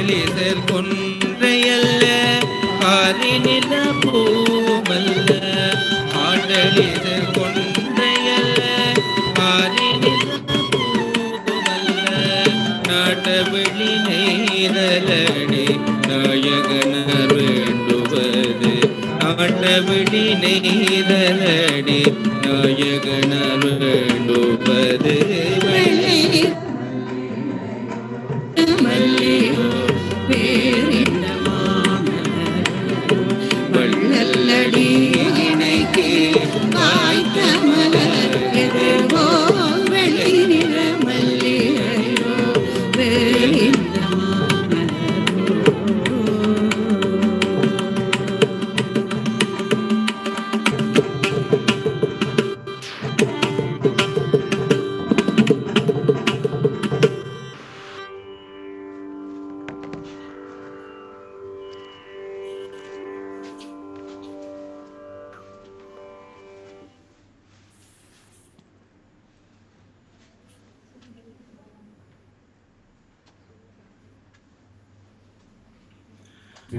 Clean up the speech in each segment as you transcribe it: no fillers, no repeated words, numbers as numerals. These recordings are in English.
ஆடலிதழ் கொன்றையல்ல காரினில பூமல்ல ஆடலிதழ் கொன்றையல்ல காரினில பூமல்ல நாட்டவழி நெய்தலடி நாயகனார் வேண்டுவது நாட்டவழி நெய்தலடி நாயகனார் வேண்டுவது வள்ளல்லடி இணைக்கு காய்த்த மலர் எதுவோ வெள்ளி நிற மல்லிகையோ வேலிந்த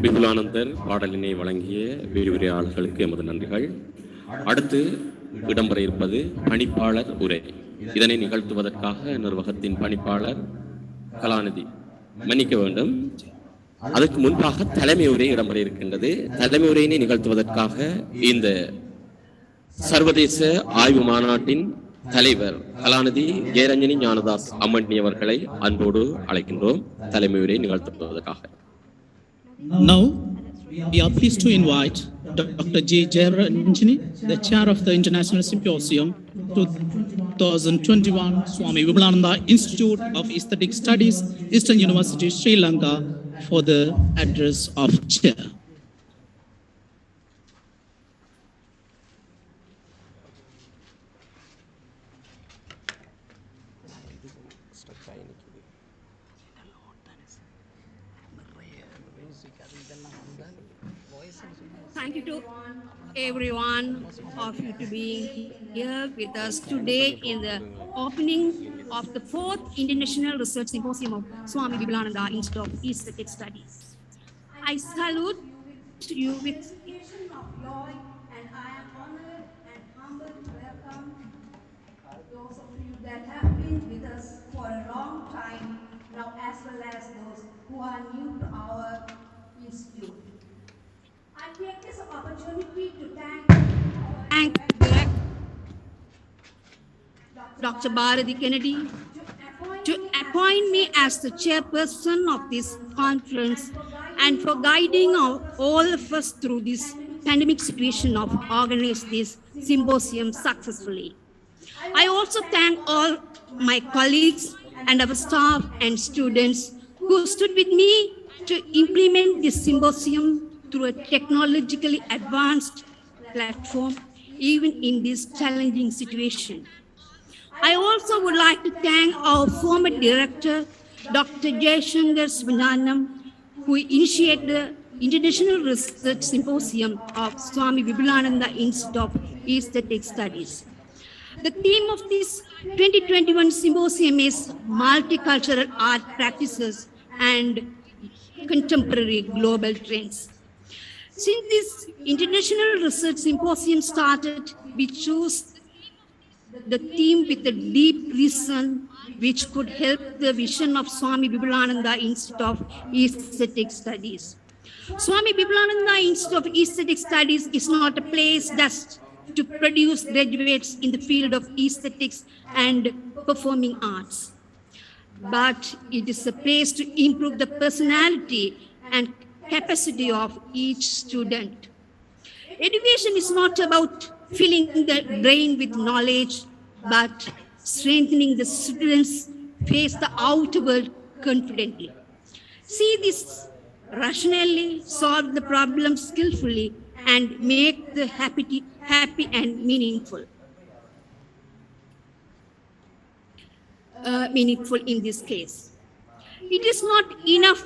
விபுலானந்தர் பாடலினை வழங்கிய விரிவுரையாளர்களுக்கு எமது நன்றிகள். அடுத்து இடம்பெற இருப்பது பணிப்பாளர் உரை. இதனை நிகழ்த்துவதற்காக நிர்வாகத்தின் பணிப்பாளர் கலாநிதி மன்னிக்க வேண்டும். அதற்கு முன்பாக தலைமை உரை இடம்பெற இருக்கின்றது. தலைமை உரையினை நிகழ்த்துவதற்காக இந்த சர்வதேச ஆய்வு மாநாட்டின் தலைவர் கலாநிதி ஜெயரஞ்சனி ஞானதாஸ் அம்மணி அவர்களை அன்போடு அழைக்கின்றோம் தலைமை உரை நிகழ்த்துவதற்காக. Now, we are pleased to invite Dr. J. Jayaranjani, the chair of the International Symposium 2021 Swami Vivekananda Institute of Aesthetic Studies, Eastern University, Sri Lanka, for the address of chair. Thank you to everyone of you to be here with us today in the opening of the 4th International Research Symposium of Swami Vivekananda Institute of Aesthetic Studies. I salute you with of joy, and I am honored and humbled to welcome those of you that have been with us for a long time now, as well as those who are new to our institute. I take this opportunity to thank Dr. Bharati Kennedy to appoint me as the chairperson of this conference and for guiding all of us through this pandemic situation of organizing this symposium successfully. I also thank all my colleagues and our staff and students who stood with me to implement this symposium through a technologically advanced platform, even in this challenging situation. I also would like to thank our former director, Dr. Jayashankar Swananam, who initiated the International Research Symposium of Swami Vivekananda Institute of Aesthetic Studies. The theme of this 2021 symposium is multicultural art practices and contemporary global trends. Since this International Research Symposium started, we chose the theme with a deep reason which could help the vision of Swami Vivekananda Institute of Aesthetic Studies. Swami Vivekananda Institute of Aesthetic Studies is not a place just to produce graduates in the field of aesthetics and performing arts, but it is a place to improve the personality and capacity of each student. Education is not about filling the brain with knowledge, but strengthening the students face the outer world confidently. See this rationally, solve the problem skillfully, and make the happy and meaningful. Meaningful in this case. It is not enough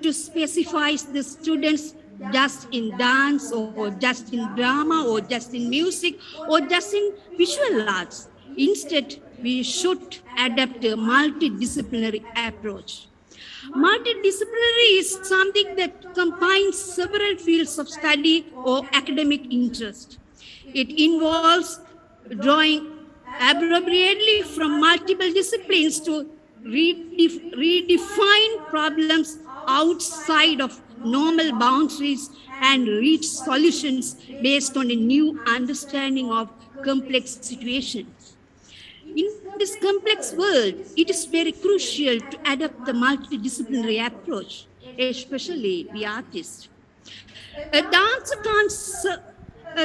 to specify the students just in dance or just in drama or just in music or just in visual arts. Instead, we should adapt a multidisciplinary approach. Multidisciplinary is something that combines several fields of study or academic interest. It involves drawing appropriately from multiple disciplines to redefine problems outside of normal boundaries and reach solutions based on a new understanding of complex situations. In this complex world, it is very crucial to adopt the multidisciplinary approach, especially the artist. A dancer can't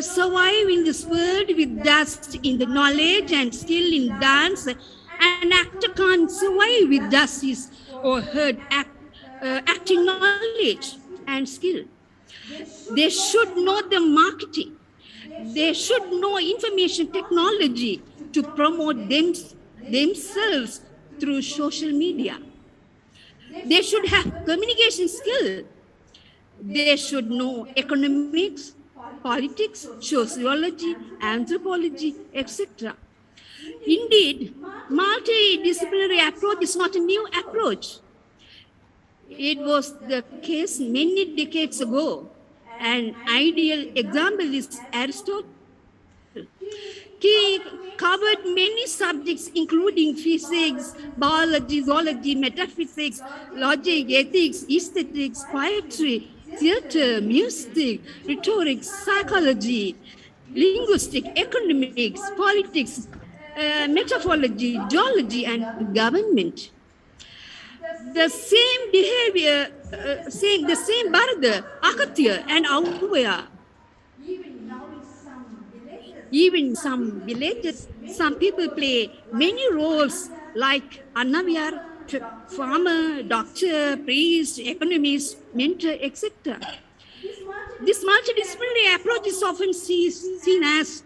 survive in this world with dust in the knowledge and skill in dance. An actor can't survive with dust or her acting knowledge and skill. They should know the marketing. They should know information technology to promote themselves through social media. They should have communication skill. They should know economics, politics, sociology, anthropology, etc. Indeed, multidisciplinary approach is not a new approach. It was the case many decades ago. An ideal example is Aristotle. He covered many subjects, including physics, biology, zoology, metaphysics, logic, ethics, aesthetics, poetry, theater, music, rhetoric, psychology, linguistics, economics, politics, metaphorology, geology, and government. The same behavior, the same Bharata, Akatya, and Auvaya. Even in some villages, some people play many roles like Annaviyar, farmer, doctor, priest, economist, mentor, etc. This multidisciplinary approach is often seen as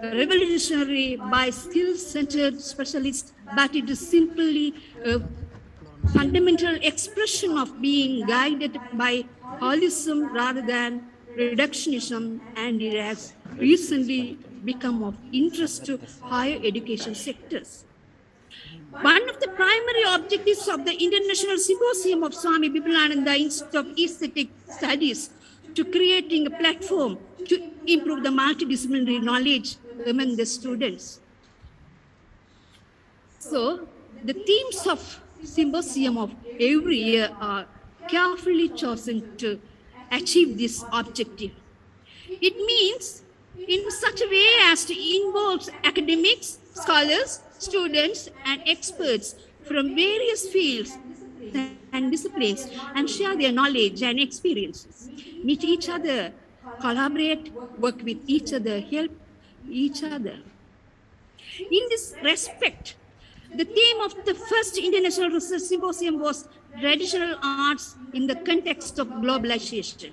revolutionary by skill-centered specialists, but it is simply a fundamental expression of being guided by holism rather than reductionism, and it has recently become of interest to higher education sectors. One of the primary objectives of the International Symposium of Swami Vivekananda Institute of Aesthetic Studies to creating a platform to improve the multidisciplinary knowledge among the students. So, the themes of symposium of every year are carefully chosen to achieve this objective. It means in such a way as to involve academics, scholars, students, and experts from various fields and disciplines and share their knowledge and experiences, meet each other, collaborate, work with each other, help each other. In this respect, the theme of the first International Research Symposium was traditional arts in the context of globalization.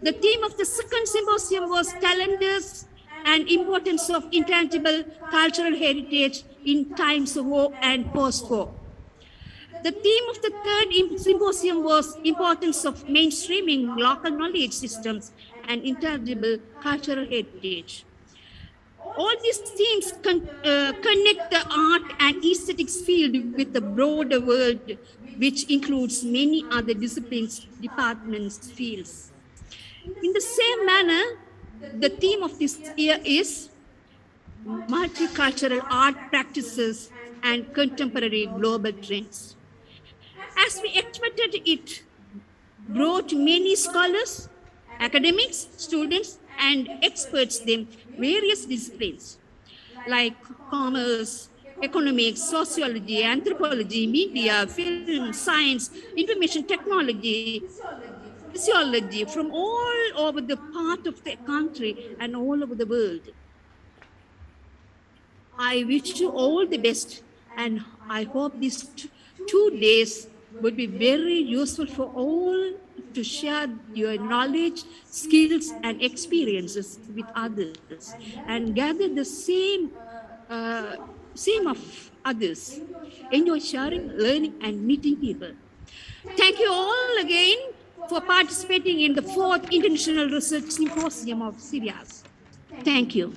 The theme of the second symposium was talents and importance of intangible cultural heritage in times of war and post-war. The theme of the third symposium was importance of mainstreaming local knowledge systems and intangible cultural heritage. All these themes connect the art and aesthetics field with the broader world, which includes many other disciplines, departments, fields. In the same manner, the theme of this year is multicultural art practices and contemporary global trends. As we expected, it brought many scholars, academics, students, and experts in various disciplines like commerce, economics, sociology, anthropology, media, film, science, information technology, physiology from all over the part of the country and all over the world. I wish you all the best, and I hope these 2 days would be very useful for all to share your knowledge, skills, and experiences with others and gather the same of others. Enjoy sharing, learning, and meeting people. Thank you all again for participating in the 4th International Research Symposium of CBS. Thank you.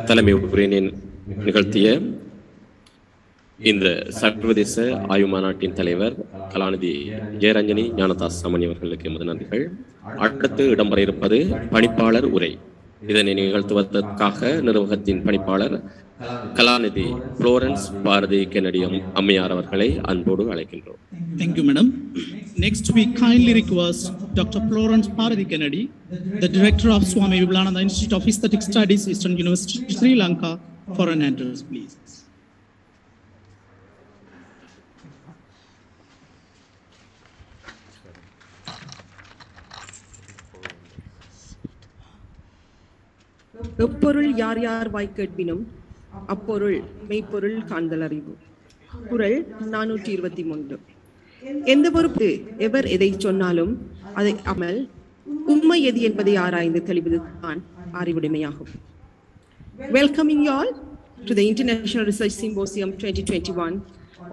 தலைமை உரையினை நிகழ்த்திய இந்த சர்வதேச ஆய்வு மாநாட்டின் தலைவர் கலாநிதி ஜெயரஞ்சனி ஞானதாஸ் சாமணி அவர்களுக்கு எமது நன்றிகள். அடுத்து இடம்பெற இருப்பது பணிப்பாளர் உரை. இதனை நிகழ்த்துவதற்காக நிர்வாகத்தின் பணிப்பாளர் கலாநிதி புளோரன்ஸ் பாரதி கென்னடி அம்மையார் அவர்களை அன்போடு அழைக்கின்றோம். Thank you, madam. Next, we kindly request Dr. Florence Paradhi Kennedy, the director of Swami Vivekananda Institute of Aesthetic Studies, Eastern University, Sri Lanka, for an address, please. எப்பொருள் யார் யார் வாய் கேட்பினும் அப்பொருள் மெய்ப்பொருள் காண்தல் அறிவு. குறள் 423. எந்த பொறுப்பு எவர் எதை சொன்னாலும் அதை அமல் உண்மை எது என்பதை ஆராய்ந்து தெளிவது தான் அறிவுடைமையாகும். Welcoming you all to the International Research Symposium 2021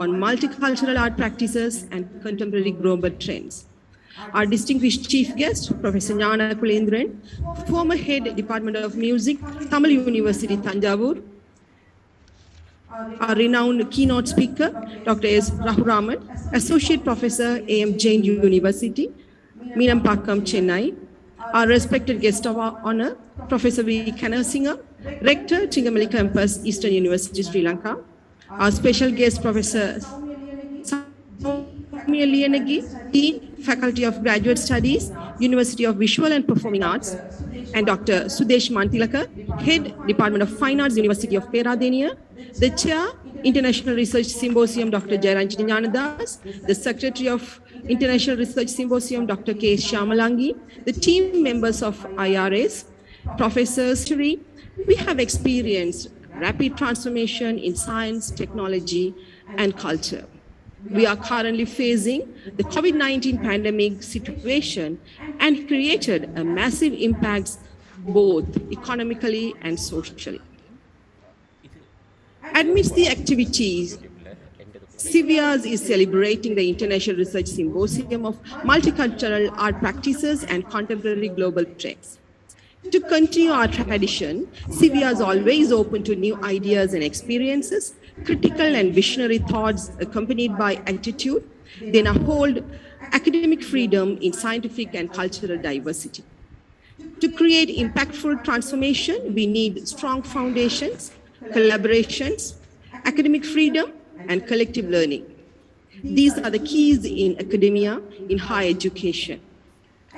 on multicultural art practices and contemporary global trends. Our distinguished chief guest, Professor Gnana Kulendran, former head Department of Music, Tamil University, Tanjavur. Our renowned keynote speaker, Dr. S. Rahuraman, Associate Professor, AM Jain University, Meenampakkam, Chennai. Our respected guest of honor, Professor V. Kanasingam, Rector, Chingamalli Campus, Eastern University, Sri Lanka. Our special guest, Professor Lianagi, Dean, Faculty of Graduate Studies, University of Visual and Performing Arts, and Dr. Sudesh Mantilaka, Head, Department of Fine Arts, University of Peradeniya, the Chair, International Research Symposium, Dr. Jairanjani Gnanadas, the Secretary of International Research Symposium, Dr. K. Shamalangi, the team members of IRS, professors. We have experienced rapid transformation in science, technology, and culture. We are currently facing the COVID-19 pandemic situation and created a massive impact both economically and socially. Amidst the activities, CVRs is celebrating the International Research Symposium of Multicultural Art Practices and Contemporary Global Trends. To continue our tradition, CVR is always open to new ideas and experiences, critical and visionary thoughts accompanied by attitude. They now hold academic freedom in scientific and cultural diversity. To create impactful transformation, we need strong foundations, collaborations, academic freedom, and collective learning. These are the keys in academia, in higher education.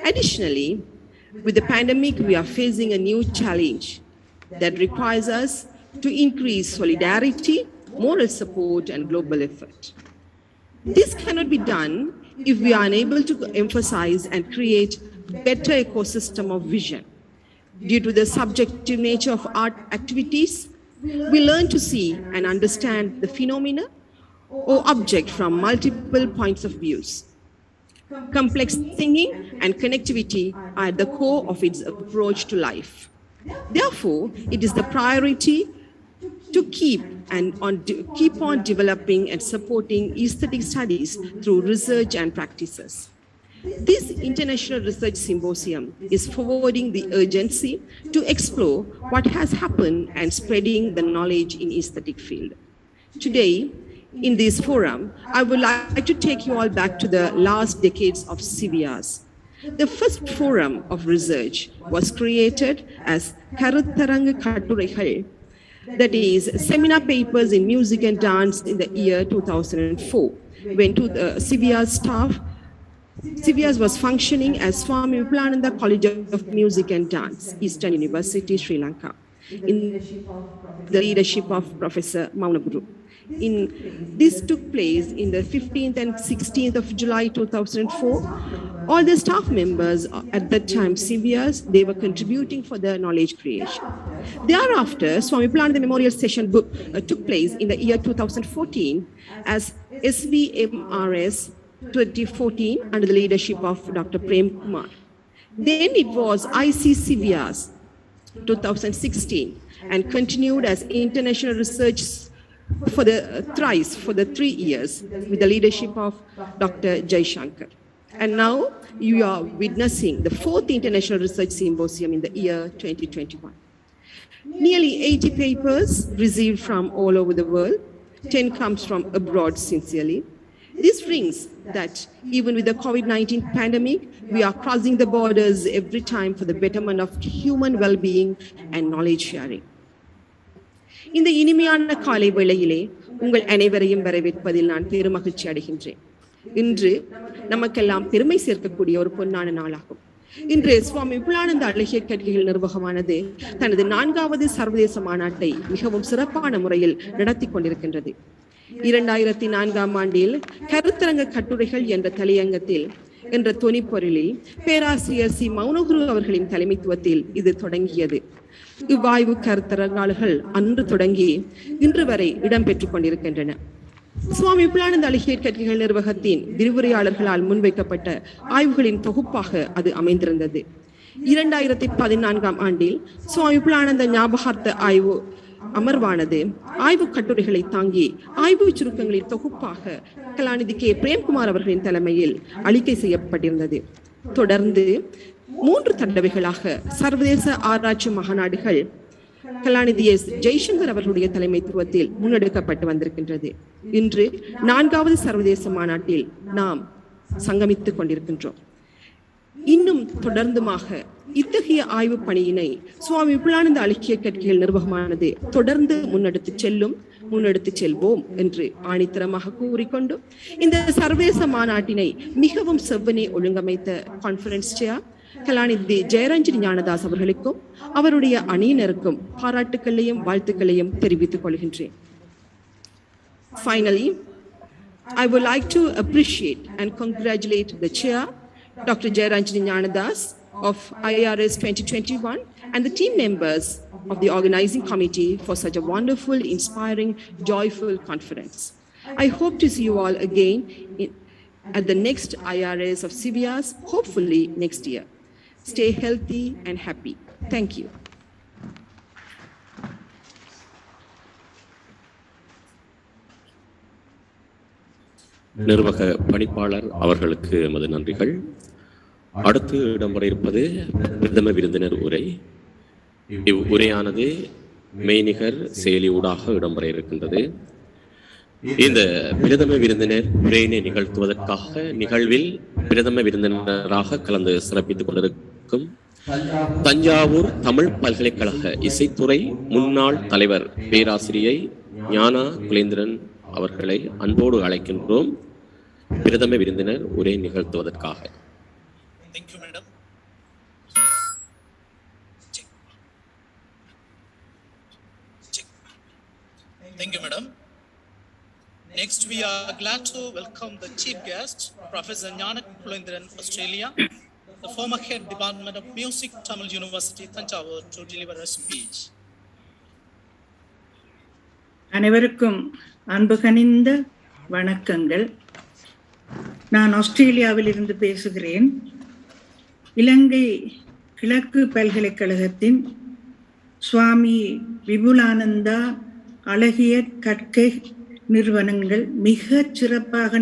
Additionally, with the pandemic, we are facing a new challenge that requires us to increase solidarity, moral support, and global effort. This cannot be done if we are unable to emphasize and create better ecosystem of vision. Due to the subjective nature of art activities, we learn to see and understand the phenomena or object from multiple points of views. Complex thinking and connectivity are at the core of its approach to life. Therefore, it is the priority to keep on developing and supporting aesthetic studies through research and practices. This International Research Symposium is forwarding the urgency to explore what has happened and spreading the knowledge in aesthetic field. Today, in this forum, I would like to take you all back to the last decades of CVRs. The first forum of research was created as Karutharanga Katturaigal, that is, seminar papers in music and dance in the year 2004, when CVRs was functioning as Swami Vivekananda College of Music and Dance, Eastern University, Sri Lanka, in the leadership of Professor Maunaguru. This took place in the 15th and 16th of July 2004. All the staff members at that time, CVRs, they were contributing for the knowledge creation. Thereafter, Swami Vivekananda Memorial Session took place in the year 2014 as SVMRS 2014 under the leadership of Dr. Prem Kumar. Then it was ICCVRs 2016 and continued as International Research for the 3 years with the leadership of Dr. Jai Shankar. And now you are witnessing the 4th International Research Symposium in the year 2021. Nearly 80 papers received from all over the world. 10 comes from abroad sincerely. This brings that even with the COVID-19 pandemic, we are crossing the borders every time for the betterment of human well-being and knowledge sharing. இந்த இனிமையான காலை வேளையிலே உங்கள் அனைவரையும் வரவேற்பதில் நான் பெருமகிழ்ச்சி அடைகின்றேன். இன்று நமக்கெல்லாம் பெருமை சேர்க்கக்கூடிய ஒரு பொன்னான நாளாகும். இன்று சுவாமி விபுலானந்த அழகிய கற்கைகள் நிர்வாகமானது தனது 4வது சர்வதேச மாநாட்டை மிகவும் சிறப்பான முறையில் நடத்தி கொண்டிருக்கின்றது. 2004ஆம் ஆண்டில் கருத்தரங்க கட்டுரைகள் என்ற தலையங்கத்தில் என்ற தொனிப்பொருளில் பேராசிரியர் சி மௌனகுரு அவர்களின் தலைமைத்துவத்தில் இது தொடங்கியது. இவ்வாய்வு கருத்தரங்காளர்கள் அன்று தொடங்கி இன்று வரை இடம்பெற்றுக் கொண்டிருக்கின்றன. சுவாமி விபுலானந்த அழகிய கற்கைகள் நிர்வாகத்தின் விரிவுரையாளர்களால் முன்வைக்கப்பட்ட ஆய்வுகளின் தொகுப்பாக அது அமைந்திருந்தது. 2014ஆம் ஆண்டில் சுவாமி விபுலானந்த ஞாபகார்த்த ஆய்வு அமர்வானது ஆய்வு கட்டுரைகளை தாங்கி ஆய்வு சுருக்கங்களின் தொகுப்பாக கலாநிதி கே பிரேம்குமார் அவர்களின் தலைமையில் அளிக்கை செய்யப்பட்டிருந்தது. தொடர்ந்து 3 தடவைகளாக சர்வதேச ஆராய்ச்சி மாநாடுகள் கலாநிதி எஸ் ஜெய்சங்கர் அவர்களுடைய தலைமைத்துவத்தில் முன்னெடுக்கப்பட்டு வந்திருக்கின்றது. இன்று 4வது சர்வதேச மாநாட்டில் நாம் சங்கமித்துக் கொண்டிருக்கின்றோம். இன்னும் தொடர்ந்துமாக இத்தகைய ஆய்வு பணியினை சுவாமி விபுலானந்த அழகிய கற்கைகள் நிர்வாகமானது தொடர்ந்து முன்னெடுத்து செல்வோம் என்று ஆணித்தரமாக கூறிக்கொண்டு இந்த சர்வதேச மாநாட்டினை மிகவும் செவ்வனே ஒழுங்கமைத்த கான்ஃபரன்ஸ் சேர் கலாநிதி ஜெயரஞ்சனி ஞானதாஸ் அவர்களுக்கும் அவருடைய அணியினருக்கும் பாராட்டுக்களையும் வாழ்த்துக்களையும் தெரிவித்துக் கொள்கின்றேன். Finally, I would like to appreciate and congratulate the chair, Dr. Jairanjani Gnanadas of IRS 2021 and the team members of the organizing committee for such a wonderful, inspiring, joyful conference. I hope to see you all again at the next IRS of CVRs, hopefully next year. Stay healthy and happy. Thank you. நிர்வாக பணிப்பாளர் அவர்களுக்கு எமது நன்றிகள். அடுத்து இடம்பெற இருப்பது பிரதம விருந்தினர் உரை. இவ்வுரையானது மெய்நிகர் செயலி ஊடாக இடம்பெற இருக்கின்றது. இந்த பிரதம விருந்தினர் உரையினை நிகழ்த்துவதற்காக நிகழ்வில் பிரதம விருந்தினராக கலந்து சிறப்பித்துக் கொண்டிருக்கும் தஞ்சாவூர் தமிழ் பல்கலைக்கழக இசைத்துறை முன்னாள் தலைவர் பேராசிரியை ஞானா குலேந்திரன் அவர்களை அன்போடு அழைக்கின்றோம் பிரதம விருந்தினர் உரை நிகழ்த்துவதற்காக. Thank you, madam. Thank you, madam. Next, we are glad to welcome the chief guest, Professor Gnana Kulendran, Australia, the former head Department of Music, Tamil University, Tanjavur, to deliver a speech. அனைவருக்கும் அன்பு கனிந்த வணக்கங்கள். நான் ஆஸ்திரேலியாவில் இருந்து பேசுகிறேன். இலங்கை கிழக்கு பல்கலைக்கழகத்தின் சுவாமி விபுலானந்தா அழகிய கற்கை நிறுவனங்கள் மிகச் சிறப்பாக